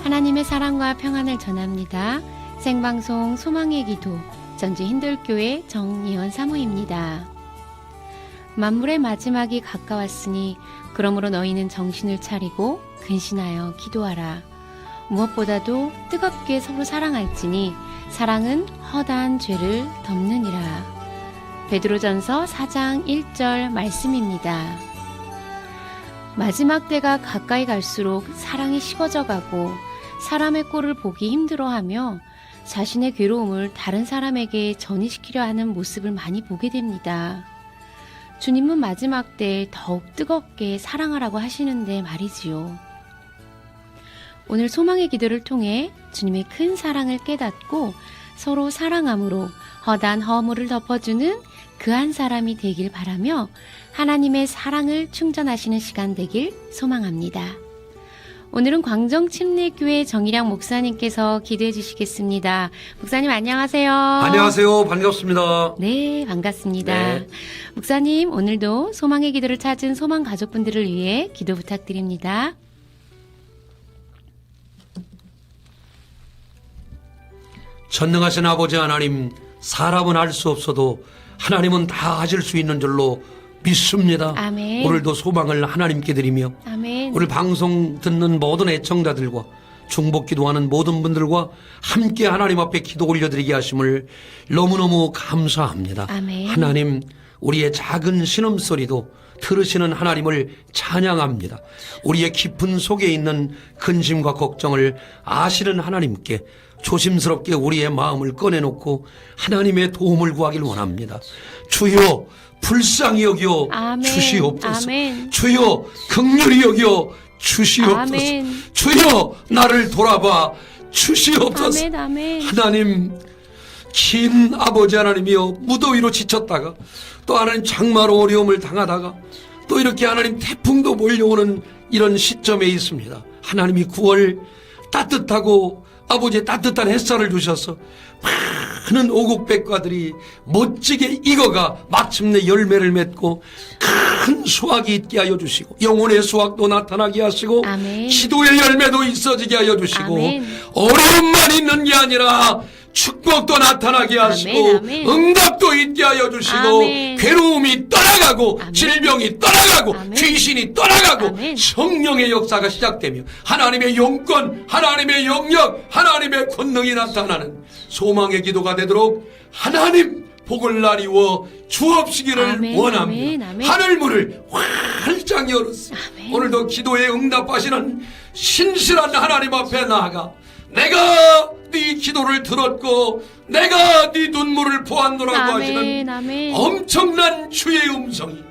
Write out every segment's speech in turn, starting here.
하나님의 사랑과 평안을 전합니다. 생방송 소망의 기도 전주 힌들교회 정예원 사모입니다. 만물의 마지막이 가까웠으니 그러므로 너희는 정신을 차리고 근신하여 기도하라. 무엇보다도 뜨겁게 서로 사랑할지니 사랑은 허다한 죄를 덮느니라. 베드로전서 4장 1절 말씀입니다. 마지막 때가 가까이 갈수록 사랑이 식어져 가고 사람의 꼴을 보기 힘들어하며 자신의 괴로움을 다른 사람에게 전이시키려 하는 모습을 많이 보게 됩니다. 주님은 마지막 때에 더욱 뜨겁게 사랑하라고 하시는데 말이지요. 오늘 소망의 기도를 통해 주님의 큰 사랑을 깨닫고 서로 사랑함으로 허다한 허물을 덮어주는 그 한 사람이 되길 바라며 하나님의 사랑을 충전하시는 시간 되길 소망합니다. 오늘은 광정침례교회 정일양 목사님께서 기도해 주시겠습니다. 목사님 안녕하세요. 안녕하세요. 반갑습니다. 네, 반갑습니다. 네. 목사님 오늘도 소망의 기도를 찾은 소망 가족분들을 위해 기도 부탁드립니다. 전능하신 아버지 하나님, 사람은 알 수 없어도 하나님은 다 하실 수 있는 줄로 믿습니다. 아멘. 오늘도 소망을 하나님께 드리며 아멘. 오늘 방송 듣는 모든 애청자들과 중복 기도하는 모든 분들과 함께 하나님 앞에 기도 올려드리게 하심을 너무너무 감사합니다. 아멘. 하나님, 우리의 작은 신음소리도 들으시는 하나님을 찬양합니다. 우리의 깊은 속에 있는 근심과 걱정을 아시는 하나님께 조심스럽게 우리의 마음을 꺼내놓고 하나님의 도움을 구하길 원합니다. 주여 불쌍히 여겨 아멘. 주시옵소서. 아멘. 주여 긍휼히 여겨 주시옵소서. 아멘. 주여 나를 돌아봐 주시옵소서. 아멘. 아멘. 하나님, 긴 아버지 하나님이여, 무더위로 지쳤다가 또 하나님 장마로 어려움을 당하다가 또 이렇게 하나님 태풍도 몰려오는 이런 시점에 있습니다. 하나님이 9월 따뜻하고 아버지의 따뜻한 햇살을 주셔서 많은 오곡백과들이 멋지게 익어가 마침내 열매를 맺고 큰 수확이 있게 하여 주시고 영혼의 수확도 나타나게 하시고 아멘. 기도의 열매도 있어지게 하여 주시고 아멘. 어려움만 있는 게 아니라 축복도 나타나게 하시고 아멘, 아멘. 응답도 있게 하여 주시고 아멘. 괴로움이 떠나가고 아멘. 질병이 떠나가고 아멘. 귀신이 떠나가고 아멘. 성령의 역사가 시작되며 하나님의 영권, 하나님의 영역, 하나님의 권능이 나타나는 소망의 기도가 되도록 하나님 복을 나리워 주옵시기를 아멘, 원합니다. 아멘, 아멘. 하늘문을 활짝 열었습니다. 아멘. 오늘도 기도에 응답하시는 신실한 하나님 앞에 나아가 내가 네 기도를 들었고 내가 네 눈물을 보았노라고 아멘, 하시는 아멘. 엄청난 주의 음성이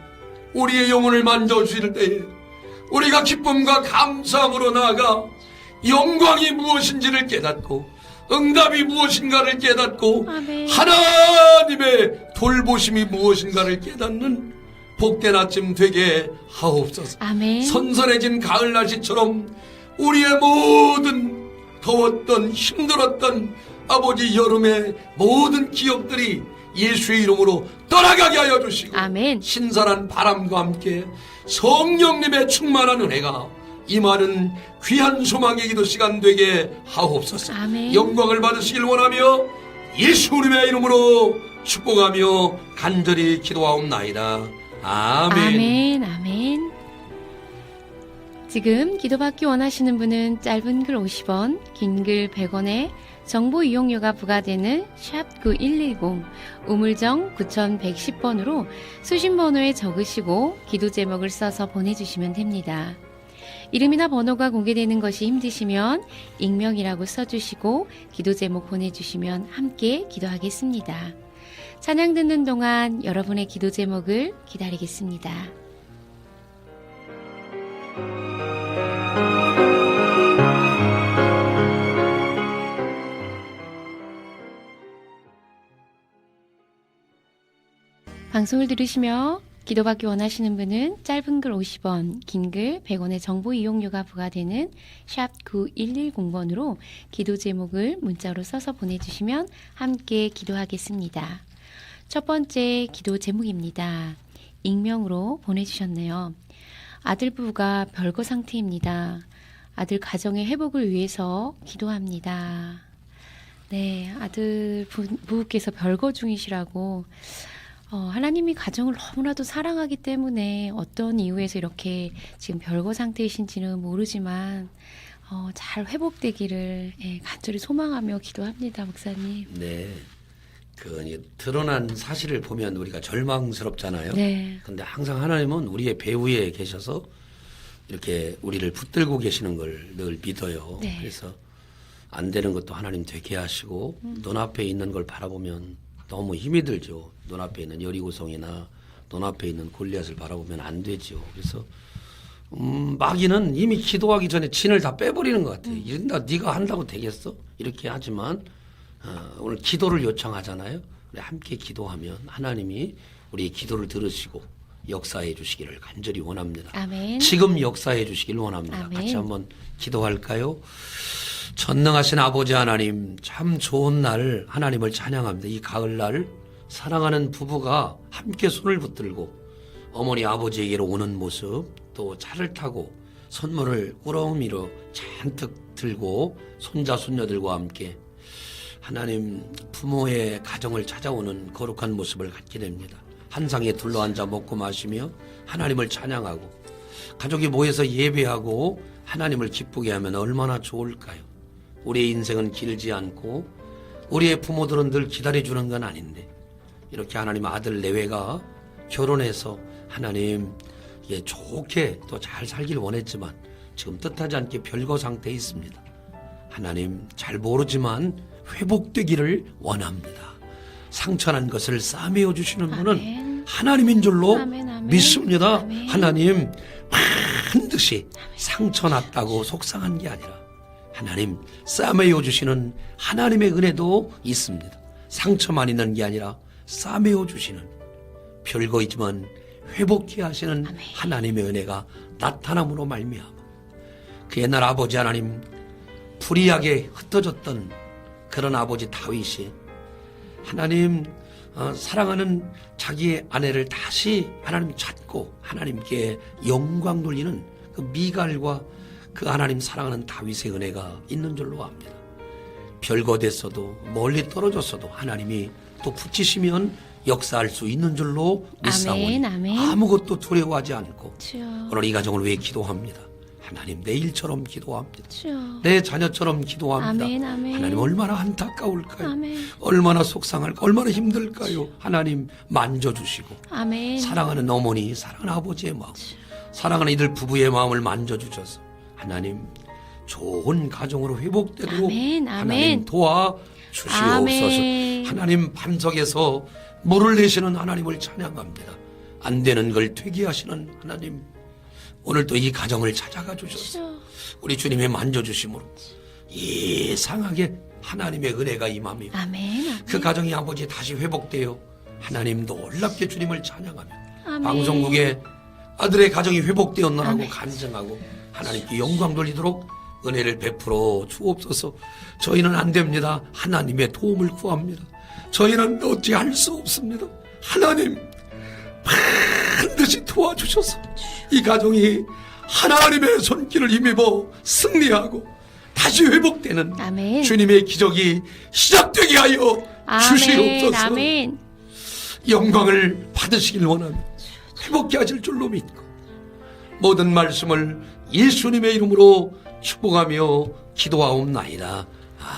우리의 영혼을 만져주실 때에 우리가 기쁨과 감사함으로 나아가 영광이 무엇인지를 깨닫고 응답이 무엇인가를 깨닫고 아멘. 하나님의 돌보심이 무엇인가를 깨닫는 복된 아침 되게 하옵소서. 아멘. 선선해진 가을 날씨처럼 우리의 모든 더웠던 힘들었던 아버지 여름의 모든 기억들이 예수의 이름으로 떠나가게 하여 주시고 아멘. 신선한 바람과 함께 성령님의 충만한 은혜가 임하는 귀한 소망의 기도 시간 되게 하옵소서. 아멘. 영광을 받으시길 원하며 예수님의 이름으로 축복하며 간절히 기도하옵나이다. 아멘. 아멘. 아멘. 지금 기도받기 원하시는 분은 짧은 글 50원, 긴 글 100원에 정보 이용료가 부과되는 샵 9110, 우물정 9110번으로 수신번호에 적으시고 기도 제목을 써서 보내주시면 됩니다. 이름이나 번호가 공개되는 것이 힘드시면 익명이라고 써주시고 기도 제목 보내주시면 함께 기도하겠습니다. 찬양 듣는 동안 여러분의 기도 제목을 기다리겠습니다. 방송을 들으시며 기도받기 원하시는 분은 짧은 글 50원, 긴 글 100원의 정보 이용료가 부과되는 샵 9110번으로 기도 제목을 문자로 써서 보내주시면 함께 기도하겠습니다. 첫 번째 기도 제목입니다. 익명으로 보내주셨네요. 아들 부부가 별거 상태입니다. 아들 가정의 회복을 위해서 기도합니다. 네, 아들 부부께서 별거 중이시라고 하나님이 가정을 너무나도 사랑하기 때문에 어떤 이유에서 이렇게 지금 별거 상태이신지는 모르지만 잘 회복되기를 간절히 소망하며 기도합니다, 목사님. 네. 그 드러난 사실을 보면 우리가 절망스럽잖아요. 네. 근데 항상 하나님은 우리의 배후에 계셔서 이렇게 우리를 붙들고 계시는 걸 늘 믿어요. 네. 그래서 안 되는 것도 하나님 되게 하시고 눈앞에 있는 걸 바라보면 너무 힘이 들죠. 눈앞에 있는 여리고성이나 눈앞에 있는 골리앗을 바라보면 안 되죠. 그래서 마귀는 이미 기도하기 전에 진을 다 빼버리는 것 같아요. 이런다 네가 한다고 되겠어? 이렇게 하지만 오늘 기도를 요청하잖아요. 우리 함께 기도하면 하나님이 우리의 기도를 들으시고 역사해 주시기를 간절히 원합니다. 아멘. 지금 역사해 주시기를 원합니다. 아멘. 같이 한번 기도할까요? 전능하신 아버지 하나님, 참 좋은 날 하나님을 찬양합니다. 이 가을날 사랑하는 부부가 함께 손을 붙들고 어머니 아버지에게로 오는 모습, 또 차를 타고 선물을 꾸러미로 잔뜩 들고 손자 손녀들과 함께 하나님 부모의 가정을 찾아오는 거룩한 모습을 갖게 됩니다. 한 상에 둘러앉아 먹고 마시며 하나님을 찬양하고 가족이 모여서 예배하고 하나님을 기쁘게 하면 얼마나 좋을까요? 우리의 인생은 길지 않고 우리의 부모들은 늘 기다려주는 건 아닌데 이렇게 하나님 아들 내외가 결혼해서 하나님 좋게 또 잘 살길 원했지만 지금 뜻하지 않게 별거 상태에 있습니다. 하나님 잘 모르지만 회복되기를 원합니다. 상처난 것을 싸매어 주시는 분은 아멘. 하나님인 줄로 아멘, 아멘. 믿습니다. 아멘. 하나님 반드시 상처났다고 속상한 게 아니라 하나님 싸매어 주시는 하나님의 은혜도 있습니다. 상처만 있는 게 아니라 싸매어 주시는 별거이지만 회복케 하시는 아멘. 하나님의 은혜가 나타남으로 말미암아 그 옛날 아버지 하나님 불의하게 흩어졌던 그런 아버지 다윗이 하나님 사랑하는 자기의 아내를 다시 하나님 찾고 하나님께 영광 돌리는 그 미갈과 그 하나님 사랑하는 다윗의 은혜가 있는 줄로 압니다. 별거 됐어도 멀리 떨어졌어도 하나님이 또 붙이시면 역사할 수 있는 줄로 믿사오니 아멘, 아멘. 아무것도 두려워하지 않고 주여. 오늘 이 가정을 위해 기도합니다. 하나님 내일처럼 기도합니다. 주여. 내 자녀처럼 기도합니다. 아멘, 아멘. 하나님 얼마나 안타까울까요? 아멘. 얼마나 속상할까? 얼마나 힘들까요? 하나님 만져주시고 아멘. 사랑하는 어머니, 사랑하는 아버지의 마음, 사랑하는 이들 부부의 마음을 만져주셔서 하나님 좋은 가정으로 회복되도록 아멘, 아멘. 하나님 도와주시옵소서. 아멘. 하나님 밤석에서 물을 내시는 하나님을 찬양합니다. 안 되는 걸 되게 하시는 하나님, 오늘 또 이 가정을 찾아가 주셔서 주여. 우리 주님의 만져주심으로 이상하게 하나님의 은혜가 임하며 아멘. 그 가정이 아버지 다시 회복되어 하나님 놀랍게 주님을 찬양하며 아멘. 방송국에 아들의 가정이 회복되었노라고 아멘. 간증하고 하나님께 영광 돌리도록 은혜를 베풀어 주옵소서. 저희는 안 됩니다. 하나님의 도움을 구합니다. 저희는 어찌할 수 없습니다. 하나님 반드시 도와주셔서 이 가정이 하나님의 손길을 힘입어 승리하고 다시 회복되는 아멘. 주님의 기적이 시작되게 하여 주시옵소서. 아멘. 영광을 받으시길 원하며 회복케 하실 줄로 믿고 모든 말씀을 예수님의 이름으로 축복하며 기도하옵나이다.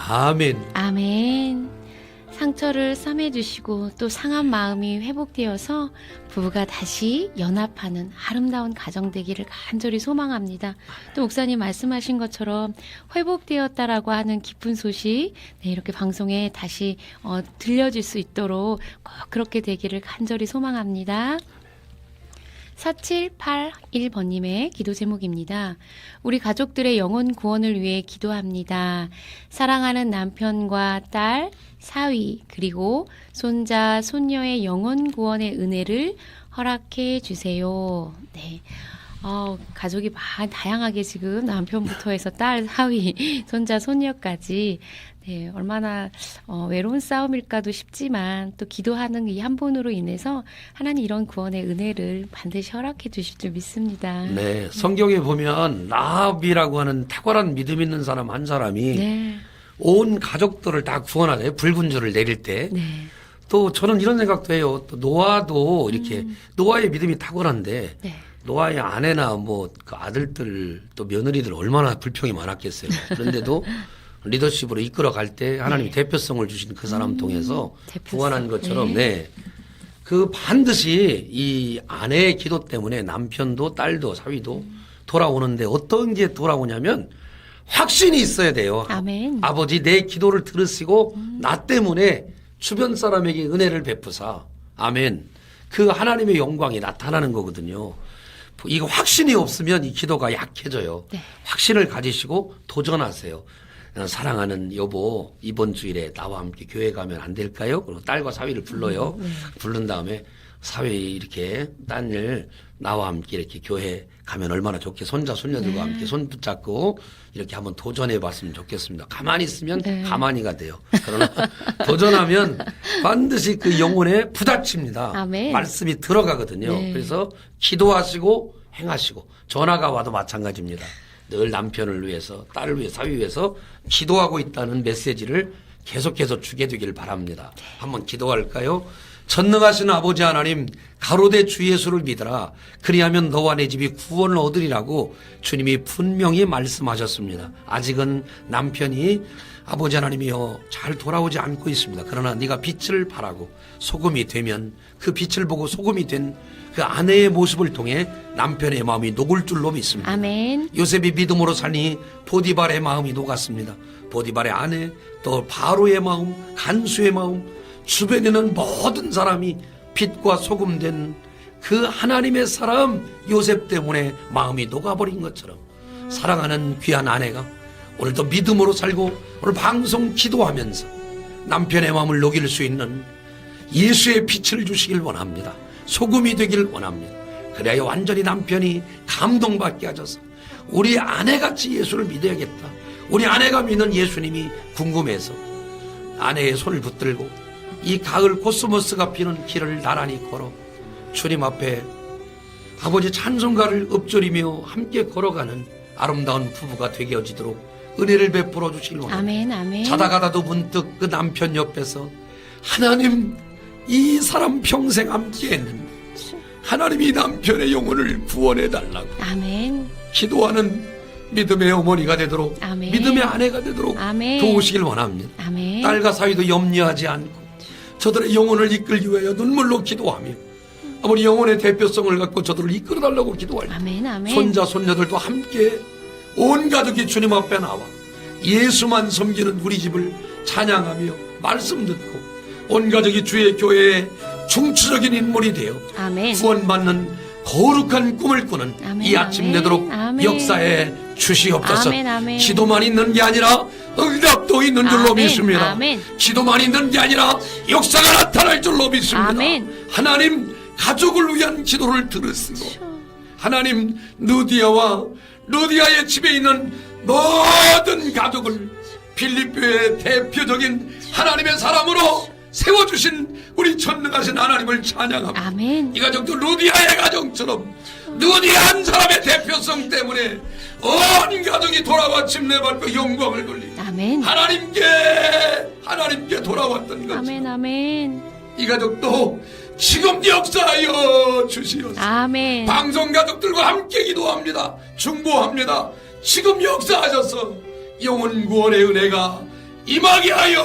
아멘. 아멘. 상처를 싸매주시고 또 상한 마음이 회복되어서 부부가 다시 연합하는 아름다운 가정 되기를 간절히 소망합니다. 또 목사님 말씀하신 것처럼 회복되었다라고 하는 기쁜 소식 이렇게 방송에 다시 들려질 수 있도록 꼭 그렇게 되기를 간절히 소망합니다. 4781번님의 기도 제목입니다. 우리 가족들의 영혼 구원을 위해 기도합니다. 사랑하는 남편과 딸, 사위, 그리고 손자, 손녀의 영혼 구원의 은혜를 허락해 주세요. 네. 가족이 다양하게 지금 남편부터 해서 딸, 사위, 손자, 손녀까지 네, 얼마나 외로운 싸움일까도 싶지만 또 기도하는 이 한 분으로 인해서 하나님 이런 구원의 은혜를 반드시 허락해 주실 줄 믿습니다. 네, 성경에 보면 라합이라고 하는 탁월한 믿음 있는 사람 한 사람이 네, 온 가족들을 다 구원하잖아요. 붉은 줄을 내릴 때. 네, 또 저는 이런 생각도 해요. 또 노아도 이렇게 노아의 믿음이 탁월한데 네. 노아의 아내나 뭐 그 아들들 또 며느리들 얼마나 불평이 많았겠어요. 그런데도 리더십으로 이끌어 갈 때 하나님이 대표성을 주신 그 사람 통해서 대표성. 구원한 것처럼 네. 그 반드시 이 아내의 기도 때문에 남편도 딸도 사위도 돌아오는데 어떤 게 돌아오냐면 확신이 있어야 돼요. 아멘. 아버지 내 기도를 들으시고 나 때문에 주변 사람에게 은혜를 베푸사. 아멘. 그 하나님의 영광이 나타나는 거거든요. 이거 확신이 없으면 이 기도가 약해져요. 네. 확신을 가지시고 도전하세요. 사랑하는 여보 이번 주일에 나와 함께 교회 가면 안 될까요? 그리고 딸과 사위를 불러요. 부른 다음에 사위 이렇게 딸을 나와 함께 이렇게 교회 가면 얼마나 좋게 손자 손녀들과 함께 손 붙잡고 이렇게 한번 도전해 봤으면 좋겠습니다. 가만히 있으면 가만히가 돼요. 그러나 도전하면 반드시 그 영혼에 부닥칩니다. 아멘. 말씀이 들어가거든요. 네. 그래서 기도하시고 행하시고 전화가 와도 마찬가지입니다. 늘 남편을 위해서 딸을 위해 사위 위해서 기도하고 있다는 메시지를 계속해서 주게 되길 바랍니다. 한번 기도할까요? 전능하신 아버지 하나님 가로되 주 예수를 믿으라 그리하면 너와 내 집이 구원을 얻으리라고 주님이 분명히 말씀하셨습니다. 아직은 남편이 아버지 하나님이여 잘 돌아오지 않고 있습니다. 그러나 네가 빛을 발하고 소금이 되면 그 빛을 보고 소금이 된 그 아내의 모습을 통해 남편의 마음이 녹을 줄로 믿습니다. 아멘. 요셉이 믿음으로 살니 보디발의 마음이 녹았습니다. 보디발의 아내 또 바로의 마음 간수의 마음 주변에 있는 모든 사람이 빛과 소금 된 그 하나님의 사람 요셉 때문에 마음이 녹아버린 것처럼 사랑하는 귀한 아내가 오늘도 믿음으로 살고 오늘 방송 기도하면서 남편의 마음을 녹일 수 있는 예수의 빛을 주시길 원합니다. 소금이 되길 원합니다. 그래야 완전히 남편이 감동받게 하셔서 우리 아내같이 예수를 믿어야겠다. 우리 아내가 믿는 예수님이 궁금해서 아내의 손을 붙들고 이 가을 코스모스가 피는 길을 나란히 걸어 주님 앞에 아버지 찬송가를 읊조리며 함께 걸어가는 아름다운 부부가 되게 해지도록 은혜를 베풀어 주시길 원합니다. 아멘. 아멘. 자다가다도 문득 그 남편 옆에서 하나님 이 사람 평생 함께 했는데 하나님이 남편의 영혼을 구원해 달라고 아멘. 기도하는 믿음의 어머니가 되도록 아멘. 믿음의 아내가 되도록 아멘. 도우시길 원합니다. 아멘. 딸과 사위도 염려하지 않고 저들의 영혼을 이끌기 위하여 눈물로 기도하며 아버지 영혼의 대표성을 갖고 저들을 이끌어달라고 기도할 때 아멘. 아멘. 손자 손녀들도 함께 온 가족이 주님 앞에 나와 예수만 섬기는 우리 집을 찬양하며 말씀 듣고 온 가족이 주의 교회에 중추적인 인물이 되어 아멘. 구원받는 거룩한 꿈을 꾸는 아멘, 이 아침 아멘, 되도록 아멘. 역사에 주시옵소서. 아멘, 아멘. 기도만 있는 게 아니라 응답도 있는 줄로 아멘, 믿습니다. 아멘. 기도만 있는 게 아니라 역사가 나타날 줄로 믿습니다. 아멘. 하나님 가족을 위한 기도를 들으시고 하나님 루디아의 집에 있는 모든 가족을 필리포의 대표적인 하나님의 사람으로 세워주신 우리 전능하신 하나님을 찬양합니다. 아멘. 이 가족도 루디아의 가정처럼 루디아 한 사람의 대표성 때문에 온 가족이 돌아와 침례 받고 영광을 돌리고 아멘. 하나님께 돌아왔던 것처럼 아멘. 아멘. 이 가족도 지금 역사하여 주시옵소서. 아멘. 방송 가족들과 함께 기도합니다. 중보합니다. 지금 역사하셔서 영혼 구원의 은혜가 임하게 하여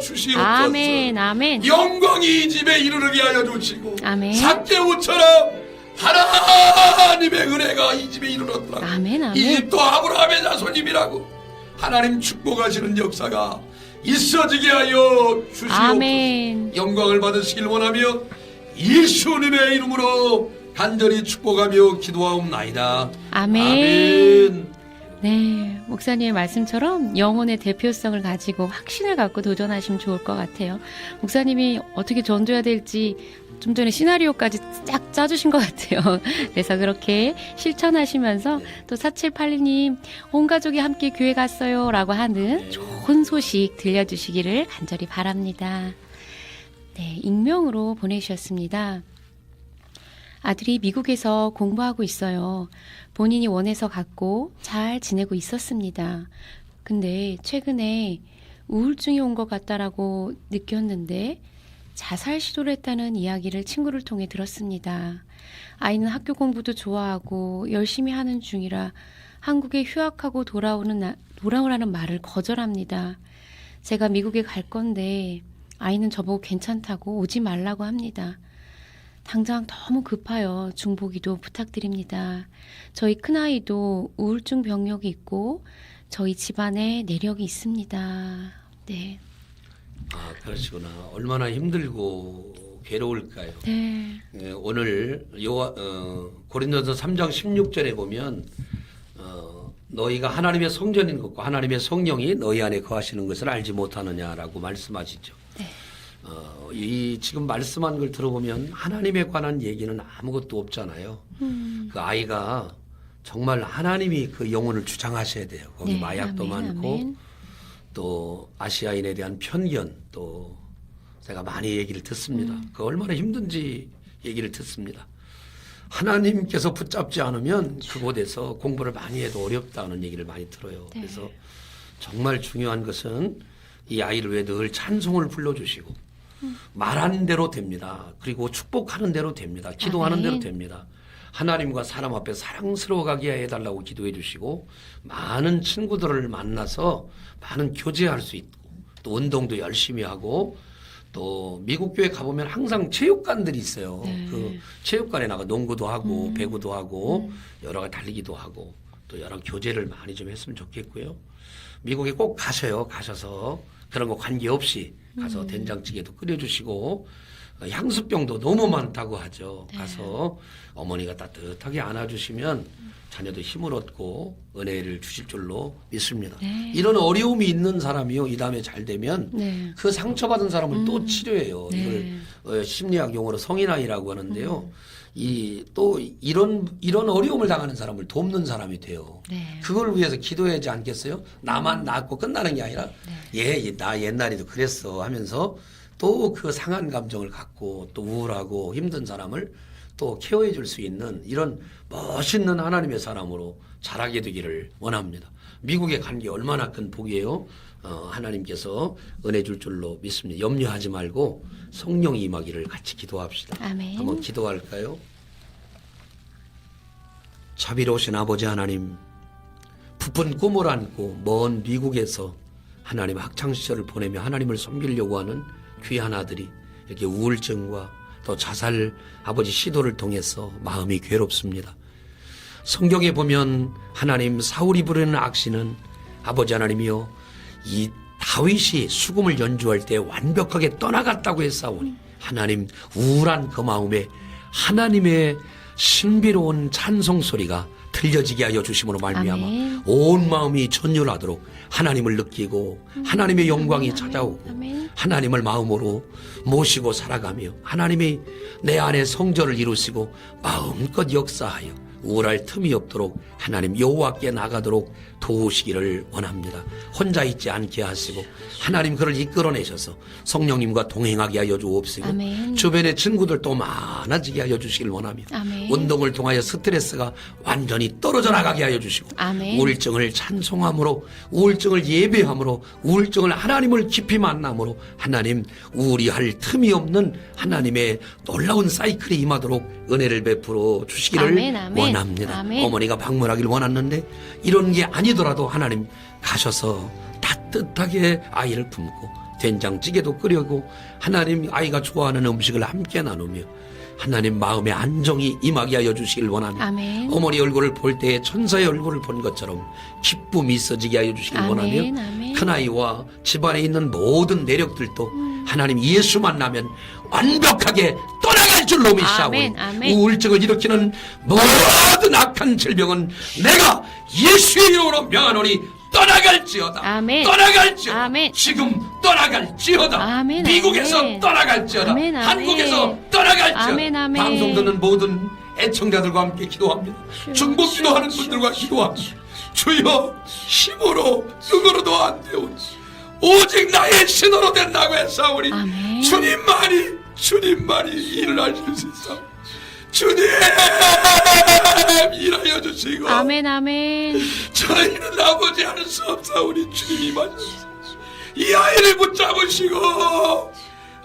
주시옵소서. 아멘. 아멘. 영광이 이 집에 이르르게 하여 주시고 아멘. 삭개오처럼 하나님의 은혜가 이 집에 이르렀더라. 아멘. 아멘. 이 집도 아브라함의 자손님이라고 하나님 축복하시는 역사가 있어지게 하여 주시옵소서. 아멘. 영광을 받으시길 원하며 예수님의 이름으로 간절히 축복하며 기도하옵나이다. 아멘. 아멘. 네, 목사님의 말씀처럼 영혼의 대표성을 가지고 확신을 갖고 도전하시면 좋을 것 같아요. 목사님이 어떻게 전도해야 될지 좀 전에 시나리오까지 쫙 짜주신 것 같아요. 그래서 그렇게 실천하시면서 또 4782님 온 가족이 함께 교회 갔어요 라고 하는 좋은 소식 들려주시기를 간절히 바랍니다. 네, 익명으로 보내주셨습니다. 아들이 미국에서 공부하고 있어요. 본인이 원해서 갔고 잘 지내고 있었습니다. 근데 최근에 우울증이 온 것 같다라고 느꼈는데 자살 시도를 했다는 이야기를 친구를 통해 들었습니다. 아이는 학교 공부도 좋아하고 열심히 하는 중이라 한국에 휴학하고 돌아오라는 말을 거절합니다. 제가 미국에 갈 건데 아이는 저보고 괜찮다고 오지 말라고 합니다. 당장 너무 급하여 중보기도 부탁드립니다. 저희 큰아이도 우울증 병력이 있고 저희 집안에 내력이 있습니다. 네. 아, 그러시구나. 얼마나 힘들고 괴로울까요? 네. 예, 오늘 고린도서 3장 16절에 보면 너희가 하나님의 성전인 것과 하나님의 성령이 너희 안에 거하시는 것을 알지 못하느냐라고 말씀하시죠. 네. 이 지금 말씀한 걸 들어보면 하나님에 관한 얘기는 아무것도 없잖아요. 그 아이가 정말 하나님이 그 영혼을 주장하셔야 돼요. 거기 네, 마약도 아멘, 많고 아멘. 또 아시아인에 대한 편견 또 제가 많이 얘기를 듣습니다. 그 얼마나 힘든지 얘기를 듣습니다. 하나님께서 붙잡지 않으면 그곳에서 공부를 많이 해도 어렵다는 얘기를 많이 들어요. 네. 그래서 정말 중요한 것은 이 아이를 위해 늘 찬송을 불러주시고 말하는 대로 됩니다. 그리고 축복하는 대로 됩니다. 기도하는 대로 아멘. 됩니다. 하나님과 사람 앞에 사랑스러워가게 해달라고 기도해 주시고 많은 친구들을 만나서 많은 교제할 수 있고 또 운동도 열심히 하고 또 미국 교회 가보면 항상 체육관들이 있어요. 네. 그 체육관에 나가 농구도 하고 배구도 하고 여러 가지 달리기도 하고 또 여러 교제를 많이 좀 했으면 좋겠고요. 미국에 꼭 가셔요. 가셔서 그런 거 관계없이 가서 된장찌개도 끓여주시고 향수병도 너무 많다고 하죠. 네. 가서 어머니가 따뜻하게 안아주시면 자녀도 힘을 얻고 은혜를 주실 줄로 믿습니다. 네. 이런 어려움이 있는 사람이요. 이 다음에 잘 되면 네. 그 상처받은 사람을 또 치료해요. 네. 이걸 심리학 용어로 성인아이라고 하는데요. 또 이런 어려움을 당하는 사람을 돕는 사람이 돼요. 네. 그걸 위해서 기도하지 않겠어요? 나만 낫고 끝나는 게 아니라 나 옛날에도 그랬어 하면서 또 그 상한 감정을 갖고 또 우울하고 힘든 사람을 또 케어해 줄 수 있는 이런 멋있는 하나님의 사람으로 자라게 되기를 원합니다. 미국에 간 게 얼마나 큰 복이에요. 하나님께서 은혜 줄 줄로 믿습니다. 염려하지 말고 성령이 임하기를 같이 기도합시다. 아멘. 한번 기도할까요? 자비로우신 아버지 하나님, 부푼 꿈을 안고 먼 미국에서 하나님 학창시절을 보내며 하나님을 섬기려고 하는 귀한 아들이 이렇게 우울증과 또 자살 아버지 시도를 통해서 마음이 괴롭습니다. 성경에 보면 하나님 사울이 부르는 악시는 아버지 하나님이요 이 다윗이 수금을 연주할 때 완벽하게 떠나갔다고 했사오니 하나님 우울한 그 마음에 하나님의 신비로운 찬송 소리가 들려지게 하여 주심으로 말미암아 아멘. 온 마음이 전율하도록 하나님을 느끼고 하나님의 영광이 아멘. 찾아오고 아멘. 하나님을 마음으로 모시고 살아가며 하나님이 내 안에 성전을 이루시고 마음껏 역사하여 우울할 틈이 없도록 하나님 여호와께 나가도록 도우시기를 원합니다. 혼자 있지 않게 하시고 하나님 그를 이끌어내셔서 성령님과 동행하게 하여 주옵시고 아멘. 주변에 친구들도 많아지게 하여 주시길 원하며 아멘. 운동을 통하여 스트레스가 완전히 떨어져 나가게 하여 주시고 아멘. 우울증을 찬송함으로 우울증을 예배함으로 우울증을 하나님을 깊이 만남으로 하나님 우울이할 틈이 없는 하나님의 놀라운 사이클이 임하도록 은혜를 베풀어 주시기를 아멘, 아멘. 원합니다. 아멘. 어머니가 방문하길 원했는데 이런 게 아니더라도 하나님 가셔서 따뜻하게 아이를 품고 된장찌개도 끓이고 하나님 아이가 좋아하는 음식을 함께 나누며 하나님 마음의 안정이 임하게 하여 주시길 원합니다. 아멘. 어머니 얼굴을 볼 때 천사의 얼굴을 본 것처럼 기쁨이 있어지게 하여 주시길 아멘, 원하며 아멘. 큰아이와 집안에 있는 모든 내력들도 하나님 예수 만나면 완벽하게 떠나갈 줄로 믿사오니 아멘, 아멘. 우울증을 일으키는 모든 악한 질병은 내가 예수의 이름으로 명하노니 떠나갈지어다. 아멘. 떠나갈지어다. 아멘. 지금 떠나갈지어다. 아멘. 미국에서 아멘. 떠나갈지어다. 아멘. 아멘. 한국에서 떠나갈지어다. 아멘. 아멘. 방송 듣는 모든 애청자들과 함께 기도합니다. 주여, 중복 주여, 기도하는 주여, 분들과 주여, 기도합니다. 주여, 힘으로 능으로도 안 되오니 오직 나의 신으로 된다고 했사오니 아멘. 주님만이 일을 하실 수 있어. 주님 일하여 주시고 아멘. 아멘. 저희는 아버지 할 수 없사오니 주님이 맞으시오. 이 아이를 붙잡으시고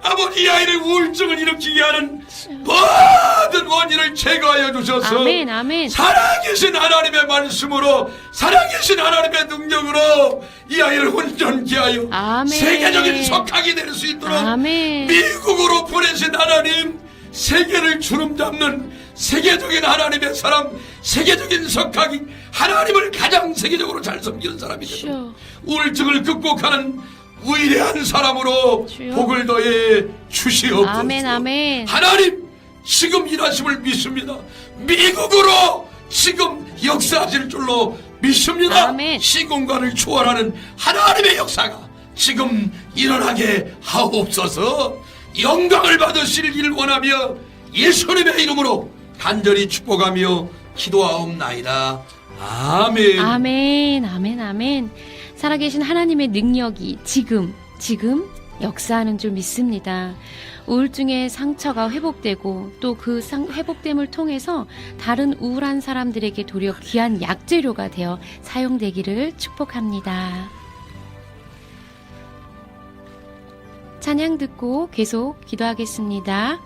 아버지 이 아이를 우울증을 일으키게 하는 모든 원인을 제거하여 주셔서 아멘. 아멘. 살아계신 하나님의 말씀으로 살아계신 하나님의 능력으로 이 아이를 온전케 하여 아멘. 세계적인 석학이 될 수 있도록 아멘. 미국으로 보내신 하나님, 세계를 주름잡는 세계적인 하나님의 사람, 세계적인 석학이 하나님을 가장 세계적으로 잘 섬기는 사람이 되도록 주여. 우울증을 극복하는 위대한 사람으로 주여. 복을 더해 주시옵소서. 아멘. 아멘. 하나님 지금 일하심을 믿습니다. 미국으로 지금 역사하실 줄로 믿습니다. 아멘. 시공간을 초월하는 하나님의 역사가 지금 일어나게 하옵소서. 영광을 받으실 일 원하며 예수님의 이름으로 간절히 축복하며 기도하옵나이다. 아멘. 아멘. 아멘. 아멘. 살아계신 하나님의 능력이 지금 역사하는 줄 믿습니다. 우울증의 상처가 회복되고 또 그 회복됨을 통해서 다른 우울한 사람들에게 도리어 귀한 약재료가 되어 사용되기를 축복합니다. 찬양 듣고 계속 기도하겠습니다.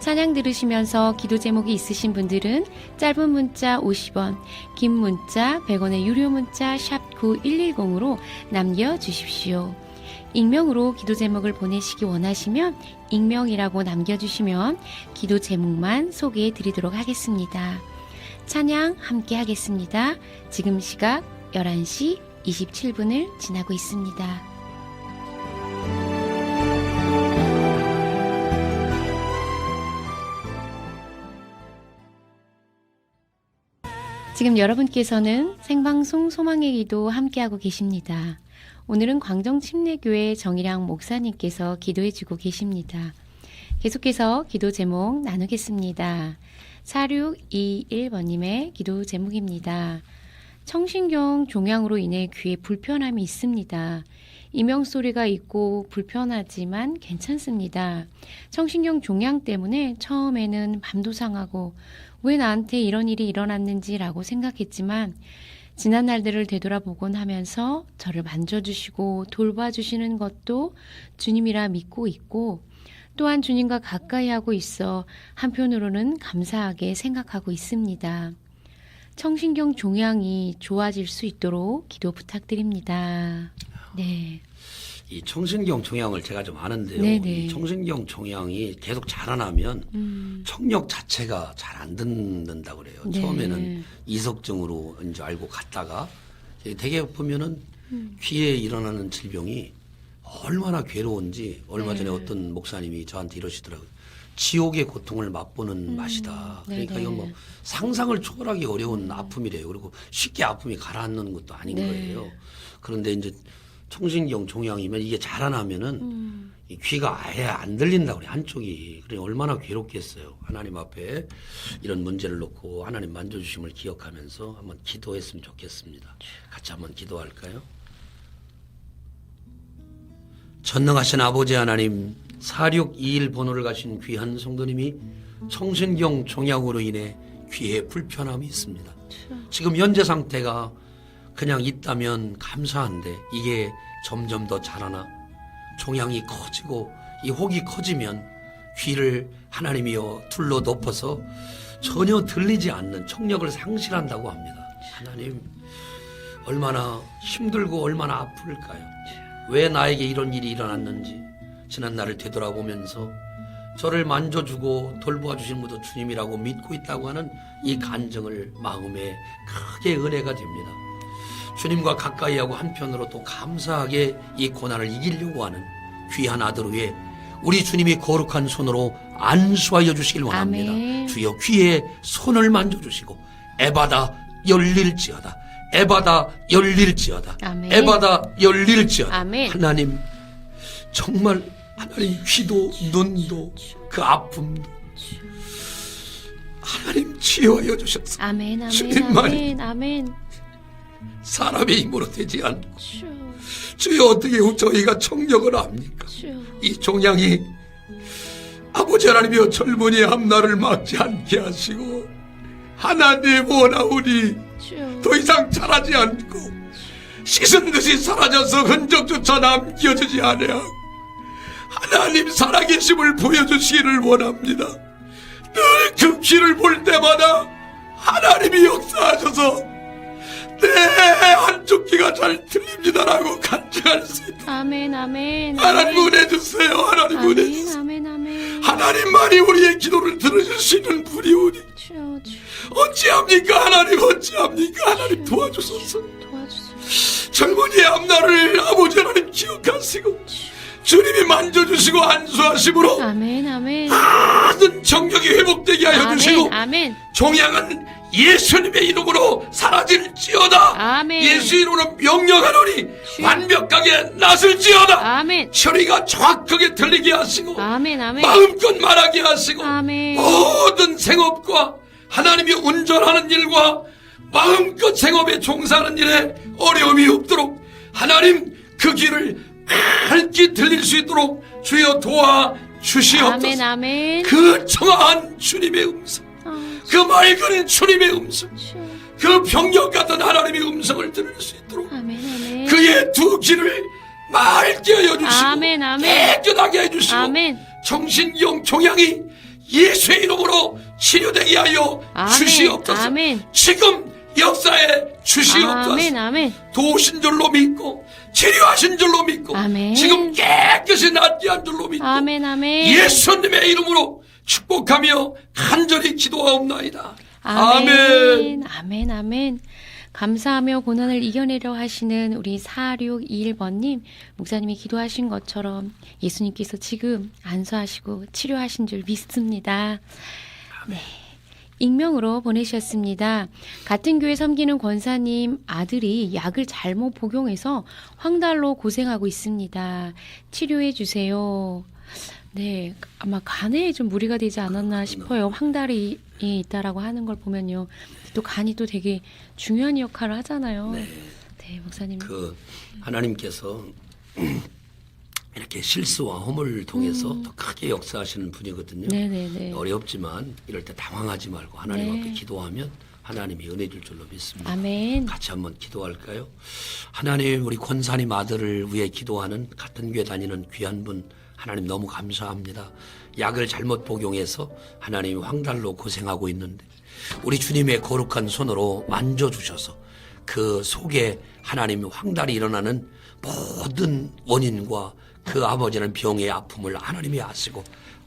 찬양 들으시면서 기도 제목이 있으신 분들은 짧은 문자 50원, 긴 문자 100원의 유료 문자 샵 9110으로 남겨주십시오. 익명으로 기도 제목을 보내시기 원하시면 익명이라고 남겨주시면 기도 제목만 소개해 드리도록 하겠습니다. 찬양 함께 하겠습니다. 지금 시각 11시 27분을 지나고 있습니다. 지금 여러분께서는 생방송 소망의 기도 함께하고 계십니다. 오늘은 광정침례교회 정일양 목사님께서 기도해주고 계십니다. 계속해서 기도 제목 나누겠습니다. 4621번님의 기도 제목입니다. 청신경 종양으로 인해 귀에 불편함이 있습니다. 이명소리가 있고 불편하지만 괜찮습니다. 청신경 종양 때문에 처음에는 밤도 상하고 왜 나한테 이런 일이 일어났는지라고 생각했지만 지난 날들을 되돌아보곤 하면서 저를 만져주시고 돌봐주시는 것도 주님이라 믿고 있고 또한 주님과 가까이 하고 있어 한편으로는 감사하게 생각하고 있습니다. 청신경 종양이 좋아질 수 있도록 기도 부탁드립니다. 네. 이 청신경 종양을 제가 좀 아는데요. 네네. 이 청신경 종양이 계속 자라나면 청력 자체가 잘 안 듣는다고 그래요. 네. 처음에는 이석증으로 이제 알고 갔다가 되게 보면은 귀에 일어나는 질병이 얼마나 괴로운지 얼마 전에 어떤 목사님이 저한테 이러시더라고요. 지옥의 고통을 맛보는 맛이다. 그러니까 네네. 이건 뭐 상상을 초월하기 어려운 아픔이래요. 그리고 쉽게 아픔이 가라앉는 것도 아닌 네. 거예요. 그런데 이제 청신경 종양이면 이게 자라나면은 이 귀가 아예 안 들린다고 그래, 한쪽이. 그래 얼마나 괴롭겠어요. 하나님 앞에 이런 문제를 놓고 하나님 만져주심을 기억하면서 한번 기도했으면 좋겠습니다. 같이 한번 기도할까요? 전능하신 아버지 하나님, 4621 번호를 가신 귀한 성도님이 청신경 종양으로 인해 귀에 불편함이 있습니다. 지금 현재 상태가 그냥 있다면 감사한데 이게 점점 더 자라나 종양이 커지고 이 혹이 커지면 귀를 하나님이여 둘러 덮어서 전혀 들리지 않는 청력을 상실한다고 합니다. 하나님 얼마나 힘들고 얼마나 아플까요? 왜 나에게 이런 일이 일어났는지 지난 날을 되돌아보면서 저를 만져주고 돌보아주신 분도 주님이라고 믿고 있다고 하는 이 간증을 마음에 크게 은혜가 됩니다. 주님과 가까이하고 한편으로 또 감사하게 이 고난을 이기려고 하는 귀한 아들 위에 우리 주님이 거룩한 손으로 안수하여 주시길 원합니다. 아멘. 주여 귀에 손을 만져주시고 에바다 열릴지어다 에바다 열릴지어다. 아멘. 에바다 열릴지어다. 아멘. 하나님 정말 하나님 귀도 눈도 그 아픔도 하나님 치유하여 주셔서 아멘. 아멘. 주님만이 아멘. 아멘. 사람의 힘으로 되지 않고 주. 주여 어떻게 저희가 청력을 합니까? 주. 이 종양이 아버지 하나님이여 젊은이의 앞날을 막지 않게 하시고 하나님 원하오니 주. 더 이상 자라지 않고 씻은 듯이 사라져서 흔적조차 남겨주지 아니하고 하나님 살아계심을 보여주시기를 원합니다. 늘 그 길을 볼 때마다 하나님이 역사하셔서 내 한쪽 귀가 잘 들립니다라고 간증할 수 있다. 아멘. 아멘. 하나님 은혜 주세요. 하나님 은혜 아멘. 주세요. 아멘. 아멘. 하나님만이 우리의 기도를 들어주시는 분이오니 주. 주. 어찌합니까? 하나님 어찌합니까? 하나님 도와주소서. 도와주소서. 젊은이의 앞날을 아버지 하나님 기억하시고 주님이 만져주시고 안수하심으로 아멘. 아멘. 모든 정력이 회복되게 하여 주시고 아멘. 아멘. 종양은 예수님의 이름으로 사라질지어다. 아멘. 예수 이름으로 명령하노니 완벽하게 나설지어다. 아멘. 소리가 정확하게 들리게 하시고 아멘. 아멘. 마음껏 말하게 하시고 아멘. 모든 생업과 하나님이 운전하는 일과 마음껏 생업에 종사하는 일에 어려움이 없도록 하나님 그 길을 밝게 들릴 수 있도록 주여 도와 아멘. 주시옵소서. 아멘. 그 청아한 주님의 음성, 그 맑은 주님의 음성, 그 병력 같은 하나님의 음성을 들을 수 있도록 아멘. 아멘. 그의 두 귀를 맑게 하여 주시고 아멘. 아멘. 깨끗하게 해주시고 아멘. 정신경 종양이 예수의 이름으로 치료되게 하여 아멘. 주시옵소서. 아멘. 지금 역사에 주시옵소서. 아멘. 아멘. 도우신 줄로 믿고 치료하신 줄로 믿고 아멘. 지금 깨끗이 낫게 한 줄로 믿고 아멘. 아멘. 예수님의 이름으로 축복하며 간절히 기도하옵나이다. 아멘. 아멘. 아멘. 감사하며 고난을 이겨내려 하시는 우리 4621번님, 목사님이 기도하신 것처럼 예수님께서 지금 안수하시고 치료하신 줄 믿습니다. 네. 익명으로 보내셨습니다. 같은 교회 섬기는 권사님 아들이 약을 잘못 복용해서 황달로 고생하고 있습니다. 치료해 주세요. 네, 아마 간에 좀 무리가 되지 않았나 싶어요. 황달이 있다라고 하는 걸 보면요. 또 간이 또 되게 중요한 역할을 하잖아요. 네, 목사님. 그 하나님께서 이렇게 실수와 허물을 통해서 더 크게 역사하시는 분이거든요. 네네네. 어렵지만 이럴 때 당황하지 말고 하나님 네. 앞에 기도하면 하나님이 은혜 줄 줄로 믿습니다. 아멘. 같이 한번 기도할까요? 하나님, 우리 권사님 아들을 위해 기도하는 같은 교회 다니는 귀한 분 하나님 너무 감사합니다. 약을 잘못 복용해서 하나님이 황달로 고생하고 있는데 우리 주님의 거룩한 손으로 만져주셔서 그 속에 하나님이 황달이 일어나는 모든 원인과 그 아버지는 병의 아픔을 하나님이 아시고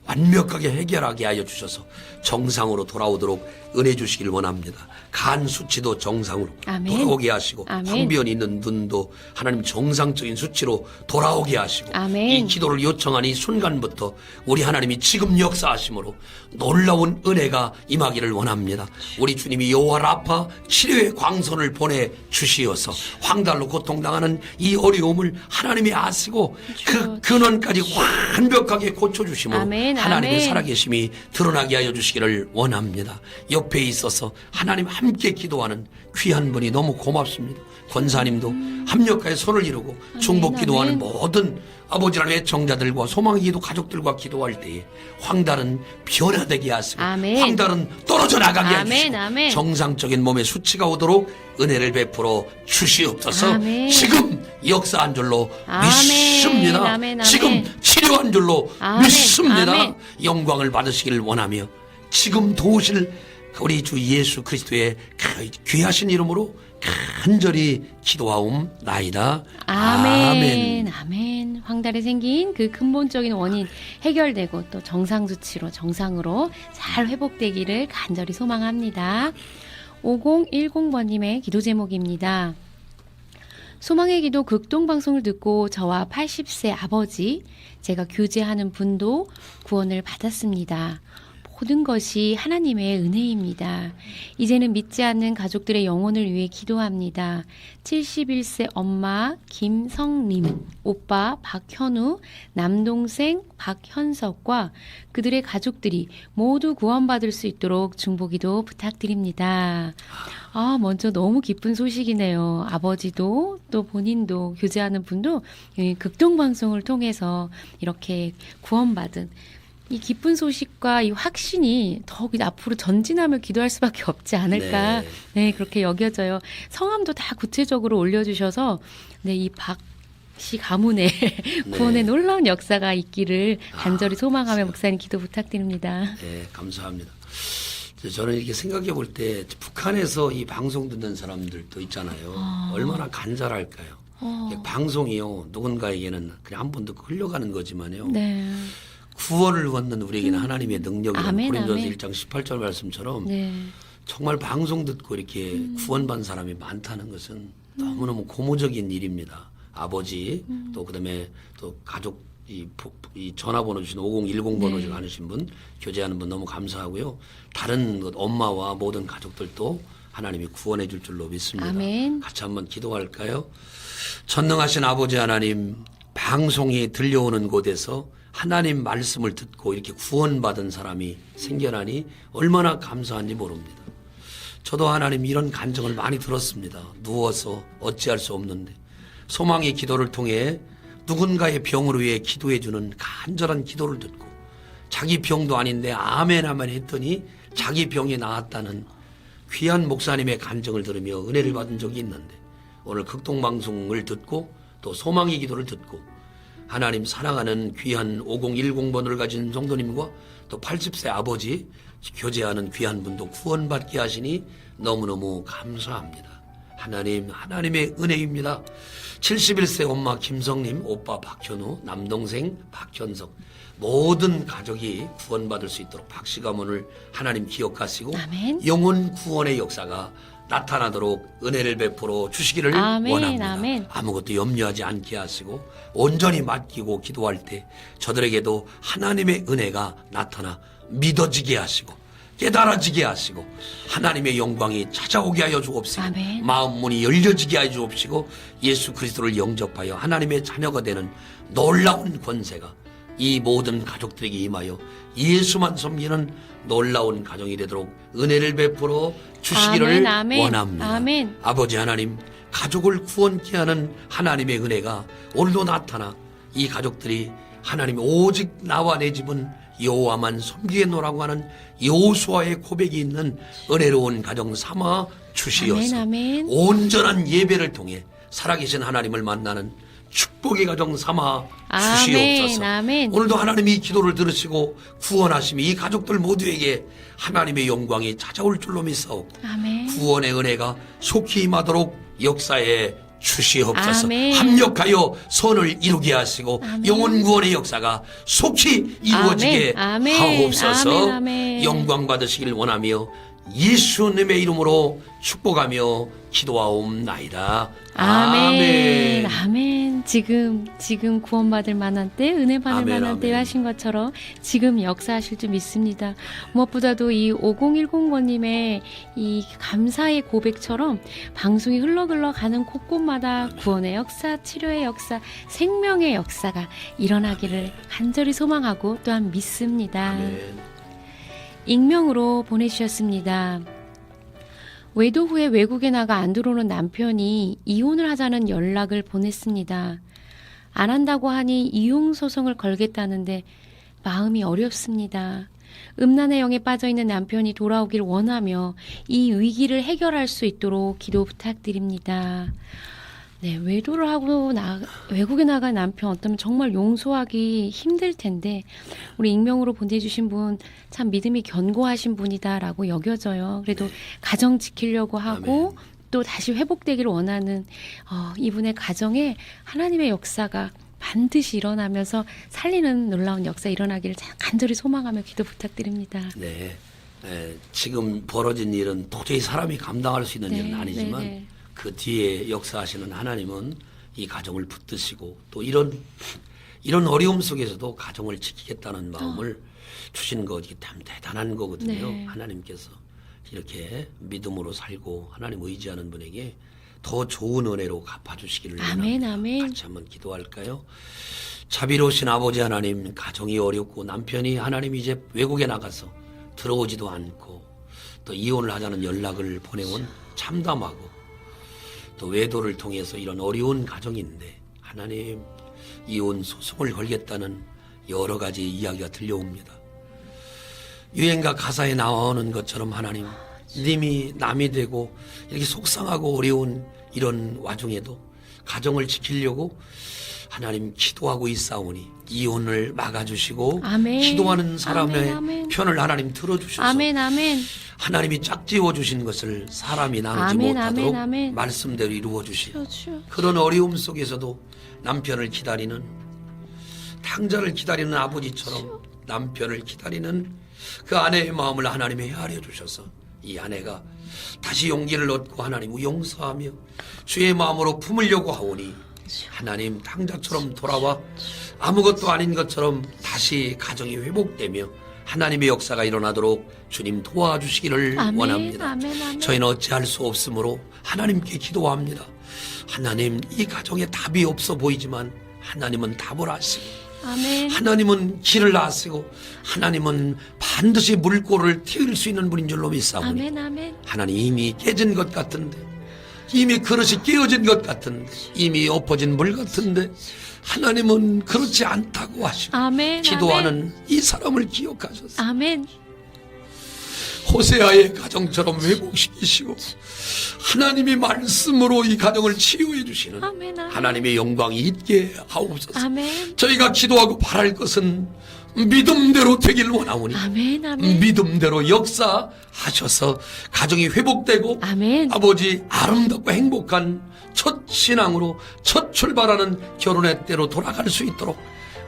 완벽하게 해결하게 하여 주셔서 정상으로 돌아오도록 은혜 주시길 원합니다. 간 수치도 정상으로 아멘. 돌아오게 하시고 아멘. 황변 있는 눈도 하나님 정상적인 수치로 돌아오게 하시고 아멘. 이 기도를 요청한 이 순간부터 우리 하나님이 지금 역사하심으로 놀라운 은혜가 임하기를 원합니다. 우리 주님이 여호와 라파 치료의 광선을 보내 주시어서 황달로 고통당하는 이 어려움을 하나님이 아시고 그 근원까지 완벽하게 고쳐주심으로 아멘. 하나님의 아멘. 살아계심이 드러나게 하여 주시기를 원합니다. 옆에 있어서 하나님 함께 기도하는 귀한 분이 너무 고맙습니다. 권사님도 합력하여 손을 이루고 중복 기도하는 아멘. 모든 아버지 하나님의 애청자들과 소망의 기도 가족들과 기도할 때에 황달은 변화되게 하시고 아멘. 황달은 떨어져 나가게 아멘. 해주시고 아멘. 정상적인 몸의 수치가 오도록 은혜를 베풀어 주시옵소서. 아멘. 지금 역사한 줄로 아멘. 믿습니다. 아멘. 아멘. 지금 치료한 줄로 아멘. 믿습니다. 아멘. 영광을 받으시기를 원하며 지금 도우실 우리 주 예수 그리스도의 귀하신 이름으로 간절히 기도하옵나이다. 아멘. 아멘. 황달에 생긴 그 근본적인 원인 해결되고 또 정상 수치로 정상으로 잘 회복되기를 간절히 소망합니다. 5010번님의 기도 제목입니다. 소망의 기도 극동 방송을 듣고 저와 80세 아버지, 제가 교제하는 분도 구원을 받았습니다. 모든 것이 하나님의 은혜입니다. 이제는 믿지 않는 가족들의 영혼을 위해 기도합니다. 71세 엄마 김성림, 오빠 박현우, 남동생 박현석과 그들의 가족들이 모두 구원받을 수 있도록 중보기도 부탁드립니다. 먼저 너무 기쁜 소식이네요. 아버지도 또 본인도 교제하는 분도 이 극동방송을 통해서 이렇게 구원받은 이 기쁜 소식과 이 확신이 더 앞으로 전진하며 기도할 수밖에 없지 않을까. 네, 그렇게 여겨져요. 성함도 다 구체적으로 올려주셔서 이 박 씨 가문의 구원의 놀라운 역사가 있기를 간절히 소망하며 목사님 기도 부탁드립니다. 네, 감사합니다. 저는 이렇게 생각해 볼 때 북한에서 이 방송 듣는 사람들도 있잖아요. 얼마나 간절할까요? 방송이요, 누군가에게는 그냥 한 번 듣고 흘러가는 거지만요. 네. 구원을 얻는 우리에게는 하나님의 능력이라는 아멘, 고린도서 아멘. 1장 18절 말씀처럼 네. 정말 방송 듣고 이렇게 구원받은 사람이 많다는 것은 너무너무 고무적인 일입니다. 아버지 또 그다음에 또 가족 이 전화번호 주신 5010 번호 네. 가르신 분, 교제하는 분 너무 감사하고요. 다른 엄마와 모든 가족들도 하나님이 구원해 줄 줄로 믿습니다. 아멘. 같이 한번 기도할까요? 전능하신 아버지 하나님, 방송이 들려오는 곳에서 하나님 말씀을 듣고 이렇게 구원받은 사람이 생겨나니 얼마나 감사한지 모릅니다. 저도 하나님 이런 간증을 많이 들었습니다. 누워서 어찌할 수 없는데 소망의 기도를 통해 누군가의 병으로 위해 기도해 주는 간절한 기도를 듣고 자기 병도 아닌데 아멘 아멘 했더니 자기 병이 나았다는 귀한 목사님의 간증을 들으며 은혜를 받은 적이 있는데 오늘 극동방송을 듣고 또 소망의 기도를 듣고 하나님 사랑하는 귀한 5010번을 가진 성도님과 또 80세 아버지 교제하는 귀한 분도 구원받게 하시니 너무너무 감사합니다. 하나님의 은혜입니다. 71세 엄마 김성림, 오빠 박현우, 남동생 박현석 모든 가족이 구원받을 수 있도록 박씨 가문을 하나님 기억하시고 아멘. 영혼 구원의 역사가 나타나도록 은혜를 베풀어 주시기를 아멘, 원합니다. 아멘. 아무것도 염려하지 않게 하시고 온전히 맡기고 기도할 때 저들에게도 하나님의 은혜가 나타나 믿어지게 하시고 깨달아지게 하시고 하나님의 영광이 찾아오게 하여 주옵시고 아멘. 마음 문이 열려지게 하여 주옵시고 예수 그리스도를 영접하여 하나님의 자녀가 되는 놀라운 권세가 이 모든 가족들에게 임하여 예수만 섬기는 놀라운 가정이 되도록 은혜를 베풀어 주시기를 아멘, 아멘. 원합니다. 아멘. 아버지 하나님, 가족을 구원케 하는 하나님의 은혜가 오늘도 나타나 이 가족들이 하나님 오직 나와 내 집은 여호와만 섬기겠노라고 하는 여호수아의 고백이 있는 은혜로운 가정 삼아 주시어서 아멘, 아멘. 온전한 예배를 통해 살아계신 하나님을 만나는 축복의 가정 삼아 주시옵소서. 아멘. 오늘도 하나님이 기도를 들으시고 구원하심이 이 가족들 모두에게 하나님의 영광이 찾아올 줄로 믿사오고 아멘. 구원의 은혜가 속히 임하도록 역사에 주시옵소서. 아멘. 합력하여 선을 이루게 하시고 아멘. 영혼 구원의 역사가 속히 이루어지게 아멘. 하옵소서. 아멘. 아멘. 영광 받으시길 원하며 예수님의 이름으로 축복하며 기도하옵나이다. 아멘. 아멘. 지금 구원받을 만한 때, 은혜 받을 아멘, 만한 때 아멘. 하신 것처럼 지금 역사하실 줄 믿습니다. 무엇보다도 이 5010번님의 이 감사의 고백처럼 방송이 흘러가는 곳곳마다 구원의 역사, 치료의 역사, 생명의 역사가 일어나기를 간절히 소망하고 또한 믿습니다. 아멘. 익명으로 보내주셨습니다. 외도 후에 외국에 나가 안 들어오는 남편이 이혼을 하자는 연락을 보냈습니다. 안 한다고 하니 이혼소송을 걸겠다는데 마음이 어렵습니다. 음란의 영에 빠져있는 남편이 돌아오길 원하며 이 위기를 해결할 수 있도록 기도 부탁드립니다. 네, 외도를 하고 외국에 나간 남편 어쩌면 정말 용서하기 힘들 텐데 우리 익명으로 보내주신 분 참 믿음이 견고하신 분이다라고 여겨져요. 그래도 가정 지키려고 하고 아멘. 또 다시 회복되기를 원하는 이분의 가정에 하나님의 역사가 반드시 일어나면서 살리는 놀라운 역사 일어나기를 간절히 소망하며 기도 부탁드립니다. 네. 지금 벌어진 일은 도저히 사람이 감당할 수 있는 네, 일은 아니지만 네. 그 뒤에 역사하시는 하나님은 이 가정을 붙드시고 또 이런 이런 어려움 속에서도 가정을 지키겠다는 마음을 주신 거 이게 참 대단한 거거든요. 네. 하나님께서 이렇게 믿음으로 살고 하나님 의지하는 분에게 더 좋은 은혜로 갚아주시기를 아멘, 원합니다. 아멘. 같이 한번 기도할까요? 자비로우신 아버지 하나님, 가정이 어렵고 남편이 하나님 이제 외국에 나가서 들어오지도 않고 또 이혼을 하자는 연락을 보내온 참담하고 또 외도를 통해서 이런 어려운 가정인데 하나님 이혼 소송을 걸겠다는 여러 가지 이야기가 들려옵니다. 유행가 가사에 나오는 것처럼 하나님 님이 남이 되고 이렇게 속상하고 어려운 이런 와중에도 가정을 지키려고 하나님 기도하고 있사오니 이혼을 막아주시고 아멘. 기도하는 사람의 아멘, 아멘. 편을 하나님 들어주셔서 아멘, 아멘. 하나님이 짝지어 주신 것을 사람이 나누지 아멘, 못하도록 아멘, 아멘. 말씀대로 이루어 주시고 주여. 그런 어려움 속에서도 남편을 기다리는 탕자를 기다리는 아버지처럼 남편을 기다리는 그 아내의 마음을 하나님이 헤아려 주셔서 이 아내가 다시 용기를 얻고 하나님을 용서하며 주의 마음으로 품으려고 하오니 하나님 탕자처럼 돌아와 아무것도 아닌 것처럼 다시 가정이 회복되며 하나님의 역사가 일어나도록 주님 도와주시기를 아멘, 원합니다. 아멘, 아멘. 저희는 어찌할 수 없으므로 하나님께 기도합니다. 하나님 이 가정에 답이 없어 보이지만 하나님은 답을 아시고 아멘. 하나님은 길을 아시고 하나님은 반드시 물꼬를 틔울 수 있는 분인 줄로 믿사오니 아멘, 아멘. 하나님 이미 깨진 것 같은데 이미 그릇이 깨어진 것 같은데 이미 엎어진 물 같은데 하나님은 그렇지 않다고 하시고 아멘. 기도하는 이 사람을 기억하셔서 아멘. 호세아의 가정처럼 회복시키시고 하나님이 말씀으로 이 가정을 치유해 주시는 아멘. 아멘. 하나님의 영광이 있게 하옵소서. 아멘. 저희가 기도하고 바랄 것은 믿음대로 되길 원하오니 아멘. 아멘. 믿음대로 역사하셔서 가정이 회복되고 아멘. 아버지 아름답고 행복한 첫 신앙으로 첫 출발하는 결혼의 때로 돌아갈 수 있도록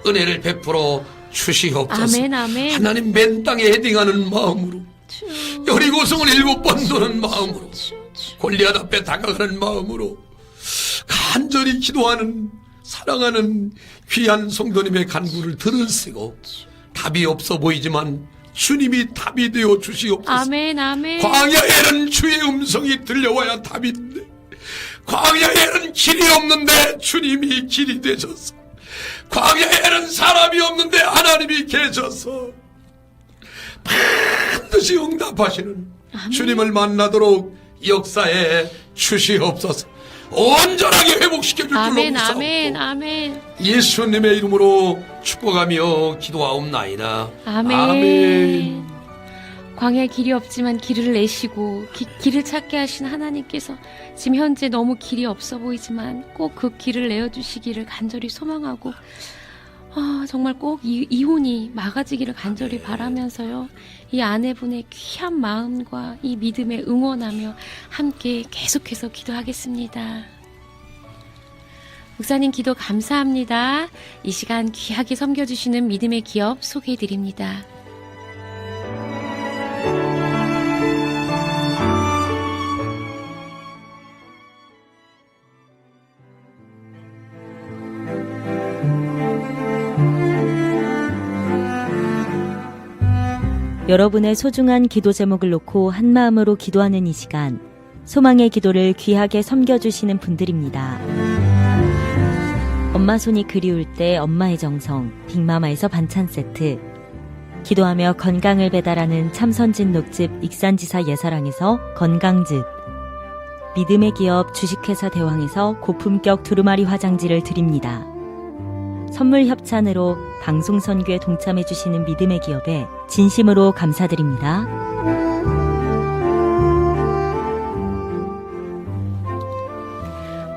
은혜를 베풀어 주시옵소서. 아멘. 아멘. 하나님 맨 땅에 헤딩하는 마음으로 주여. 여리고성을 7번 도는 마음으로 주여. 골리앗 앞에 다가가는 마음으로 간절히 기도하는 사랑하는 귀한 성도님의 간구를 들으시고 답이 없어 보이지만 주님이 답이 되어 주시옵소서. 아멘. 아멘. 광야에는 주의 음성이 들려와야 답인데 광야에는 길이 없는데 주님이 길이 되셔서 광야에는 사람이 없는데 하나님이 계셔서 반드시 응답하시는 주님을 만나도록 역사에 주시옵소서. 온전하게 회복시켜 줄 줄로 아멘. 믿사옵고 아멘. 아멘. 예수님의 이름으로 축복하며 기도하옵나이다. 아멘. 광야에 길이 없지만 길을 내시고 길을 찾게 하신 하나님께서 지금 현재 너무 길이 없어 보이지만 꼭 그 길을 내어주시기를 간절히 소망하고 정말 꼭 이혼이 막아지기를 간절히 바라면서요. 이 아내분의 귀한 마음과 이 믿음에 응원하며 함께 계속해서 기도하겠습니다. 목사님 기도 감사합니다. 이 시간 귀하게 섬겨주시는 믿음의 기업 소개해드립니다. 여러분의 소중한 기도 제목을 놓고 한마음으로 기도하는 이 시간, 소망의 기도를 귀하게 섬겨주시는 분들입니다. 엄마 손이 그리울 때 엄마의 정성, 빅마마에서 반찬 세트, 기도하며 건강을 배달하는 참선진 녹즙 익산지사 예사랑에서 건강즙, 믿음의 기업 주식회사 대왕에서 고품격 두루마리 화장지를 드립니다. 선물 협찬으로 방송 선교에 동참해 주시는 믿음의 기업에 진심으로 감사드립니다.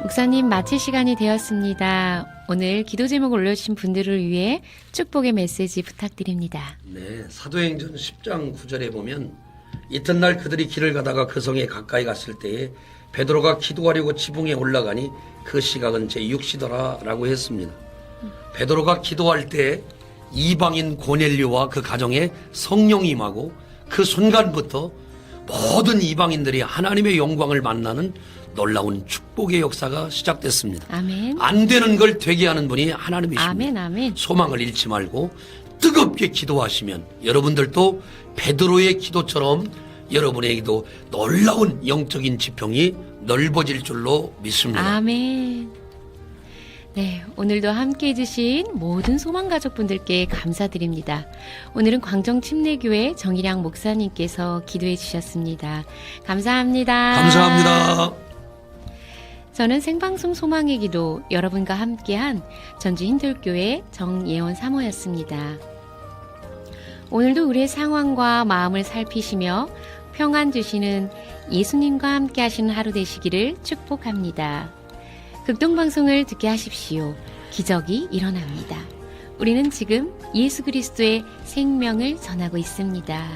목사님 마칠 시간이 되었습니다. 오늘 기도 제목을 올려주신 분들을 위해 축복의 메시지 부탁드립니다. 네, 사도행전 10장 9절에 보면 이튿날 그들이 길을 가다가 그 성에 가까이 갔을 때에 베드로가 기도하려고 지붕에 올라가니 그 시각은 제6시더라 라고 했습니다. 베드로가 기도할 때 이방인 고넬료와 그 가정에 성령이 임하고 그 순간부터 모든 이방인들이 하나님의 영광을 만나는 놀라운 축복의 역사가 시작됐습니다. 아멘. 안 되는 걸 되게 하는 분이 하나님이십니다. 아멘, 아멘. 소망을 잃지 말고 뜨겁게 기도하시면 여러분들도 베드로의 기도처럼 여러분에게도 놀라운 영적인 지평이 넓어질 줄로 믿습니다. 아멘. 네, 오늘도 함께 해주신 모든 소망가족분들께 감사드립니다. 오늘은 광정침례교회 정일양 목사님께서 기도해 주셨습니다. 감사합니다. 감사합니다. 저는 생방송 소망의 기도 여러분과 함께한 전주 힌돌교회 정예원 사모였습니다. 오늘도 우리의 상황과 마음을 살피시며 평안 주시는 예수님과 함께 하시는 하루 되시기를 축복합니다. 극동방송을 듣게 하십시오. 기적이 일어납니다. 우리는 지금 예수 그리스도의 생명을 전하고 있습니다.